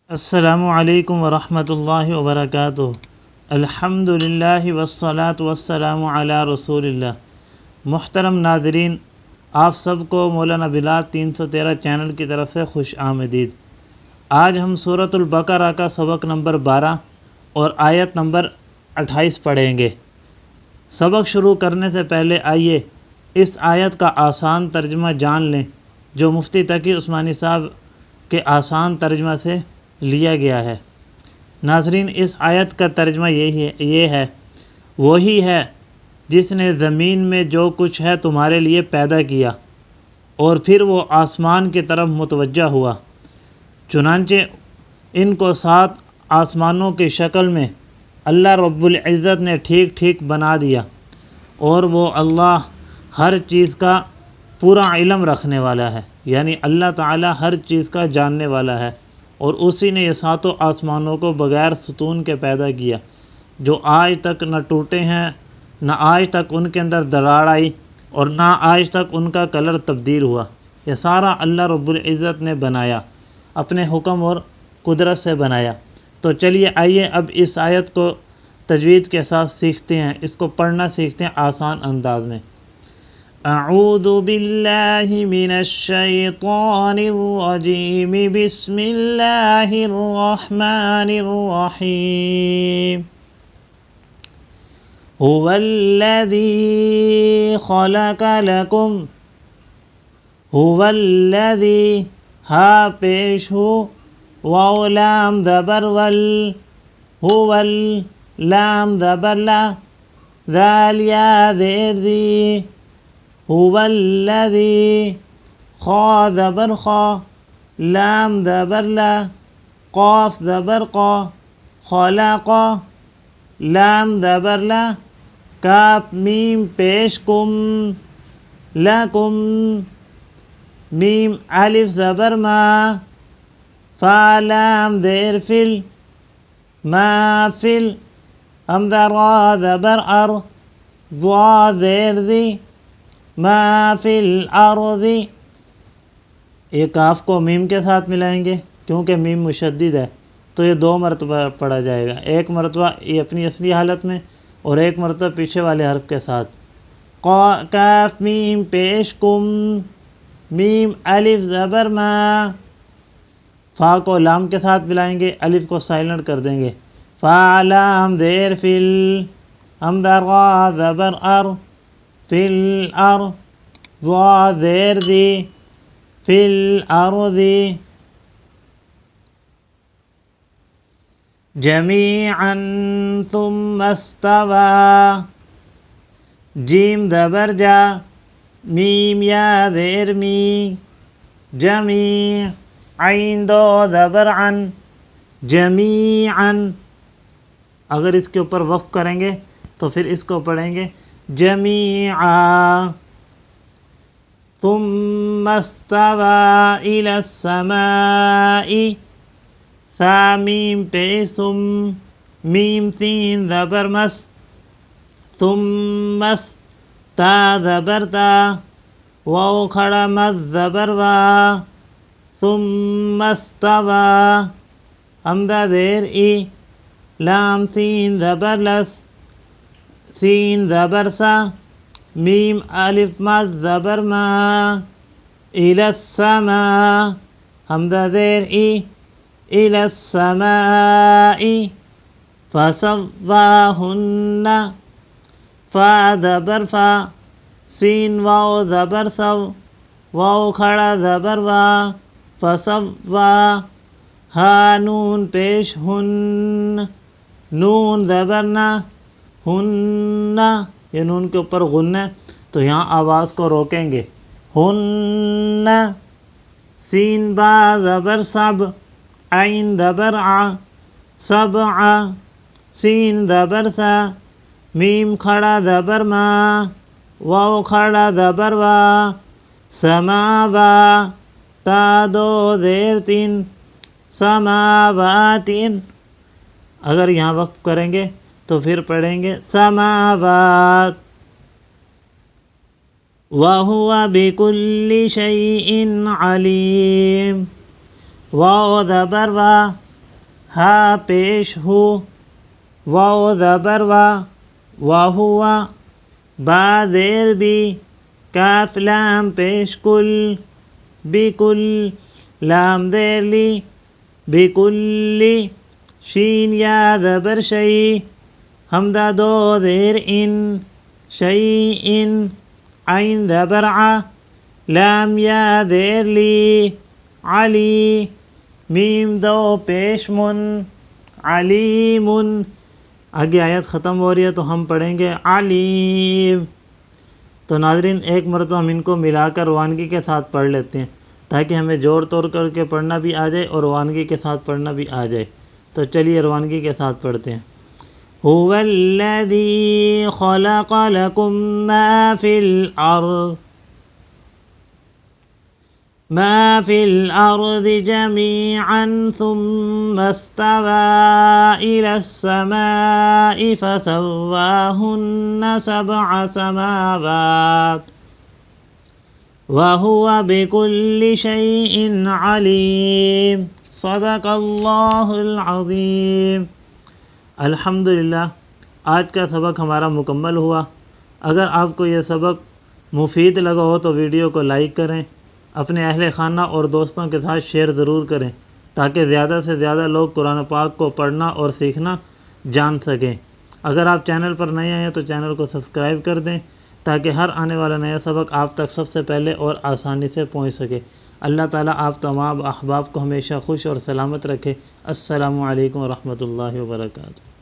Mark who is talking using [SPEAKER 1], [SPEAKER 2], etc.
[SPEAKER 1] السلام علیکم ورحمۃ اللہ وبرکاتہ۔ الحمد للہ والصلاة والسلام علی رسول اللہ۔ محترم ناظرین، آپ سب کو مولانا بلال 313 چینل کی طرف سے خوش آمدید۔ آج ہم سورۃ البقرہ کا سبق نمبر 12 اور آیت نمبر 28 پڑھیں گے۔ سبق شروع کرنے سے پہلے آئیے اس آیت کا آسان ترجمہ جان لیں، جو مفتی تقی عثمانی صاحب کے آسان ترجمہ سے لیا گیا ہے۔ ناظرین، اس آیت کا ترجمہ یہ ہے: وہی ہے جس نے زمین میں جو کچھ ہے تمہارے لیے پیدا کیا، اور پھر وہ آسمان کی طرف متوجہ ہوا، چنانچہ ان کو 7 آسمانوں کی شکل میں اللہ رب العزت نے ٹھیک ٹھیک بنا دیا، اور وہ اللہ ہر چیز کا پورا علم رکھنے والا ہے، یعنی اللہ تعالی ہر چیز کا جاننے والا ہے۔ اور اسی نے یہ 7 آسمانوں کو بغیر ستون کے پیدا کیا، جو آج تک نہ ٹوٹے ہیں، نہ آج تک ان کے اندر دراڑ آئی، اور نہ آج تک ان کا کلر تبدیل ہوا۔ یہ سارا اللہ رب العزت نے بنایا، اپنے حکم اور قدرت سے بنایا۔ تو چلیے آئیے اب اس آیت کو تجوید کے ساتھ سیکھتے ہیں، اس کو پڑھنا سیکھتے ہیں آسان انداز میں۔ اعوذ باللہ من الشیطان الرجیم، بسم اللہ الرحمن الرحیم۔ هو الذی خلق لکم، هو الذی ہا پیش ہو، واو لام زبر ول، هو لام زبر لا، ذال یا زیر دی، هو الذی خا زبر خا، لام زبر لا، قاف زبر قا، خلق لام زبر لا، کاف میم پیش کم، لکم میم الف زبر ما، فا لام زیر فل، ما فل حمزہ را زبر ار، ضا زیر ذی، ما فی الارض۔ یہ کاف کو میم کے ساتھ ملائیں گے کیونکہ میم مشدد ہے، تو یہ 2 مرتبہ پڑھا جائے گا، ایک مرتبہ یہ اپنی اصلی حالت میں اور ایک مرتبہ پیچھے والے حرف کے ساتھ۔ کاف میم پیش کم، میم الف زبر ما، فا کو لام کے ساتھ ملائیں گے، الف کو سائلنٹ کر دیں گے، فا لام زیر فل، حمزہ را زبر ار، فی الارض، ضا زیر دی، فی الارض، جمیعا ثم استوى، جیم زبر جا، میم یا زیر می، جمیع عین دو زبر عن، جمیعا۔ اگر اس کے اوپر وقف کریں گے تو پھر اس کو پڑھیں گے جمیعا، ثم استوى إلى السماء، ثا میم پیسم، میم سین زبر مس، ثم تا زبر تا، واو کھڑا مز زبر وا، ثم استوى حمزہ زیر ای، لام سین زبر لس، سین زبر سا، میم الف مد زبر ما، الی السماء حمزہ زیر ای، الی السماء، فسواہن، فا زبر فا، سین واو زبر سو، واو کھڑا زبر وا، فسوا، ہا نون پیش ہن، نون زبر نا، ہن، یہ نون کے اوپر غنہ ہے تو یہاں آواز کو روکیں گے، ہن، سین با زبر سب، عین زبر ع، سبع، سین زبر سا، میم کھڑا زبر ما، واو کھڑا زبر وا، سماوا، تا دو زیر 3، سماوات۔ اگر یہاں وقف کریں گے تو پھر پڑھیں گے سماوات۔ وَهُوَ بِكُلِّ شَيْءٍ عَلِيمٌ، واو زبر وا، ہا پیش ہو، واو زبر وا ہوا، با زیر بی، کاف لام پیش کل، بکل، لام زیر لی، بکلی، شین یا زبر شئی، حمزہ دو زیر ان، شیئن، عین زبر ع، لام یا زیر لی، علی، میم دو پیش من، علیم۔ آگے آیت ختم ہو رہی ہے تو ہم پڑھیں گے علیم۔ تو ناظرین ایک مرتبہ ہم ان کو ملا کر روانگی کے ساتھ پڑھ لیتے ہیں تاکہ ہمیں جوڑ توڑ کر کے پڑھنا بھی آ جائے اور روانگی کے ساتھ پڑھنا بھی آ جائے۔ تو چلیے روانگی کے ساتھ پڑھتے ہیں۔ هو الذی خلق لکم ما فی الارض جميعا ثم استوى إلى السماء فسواهن سبع سماوات وهو بكل شيء عليم۔ صدق اللہ العظیم۔ الحمدللہ آج کا سبق ہمارا مکمل ہوا۔ اگر آپ کو یہ سبق مفید لگا ہو تو ویڈیو کو لائک کریں، اپنے اہل خانہ اور دوستوں کے ساتھ شیئر ضرور کریں تاکہ زیادہ سے زیادہ لوگ قرآن پاک کو پڑھنا اور سیکھنا جان سکیں۔ اگر آپ چینل پر نئے ہیں تو چینل کو سبسکرائب کر دیں تاکہ ہر آنے والا نیا سبق آپ تک سب سے پہلے اور آسانی سے پہنچ سکے۔ اللہ تعالیٰ آپ تمام احباب کو ہمیشہ خوش اور سلامت رکھے۔ السلام علیکم ورحمۃ اللہ وبرکاتہ۔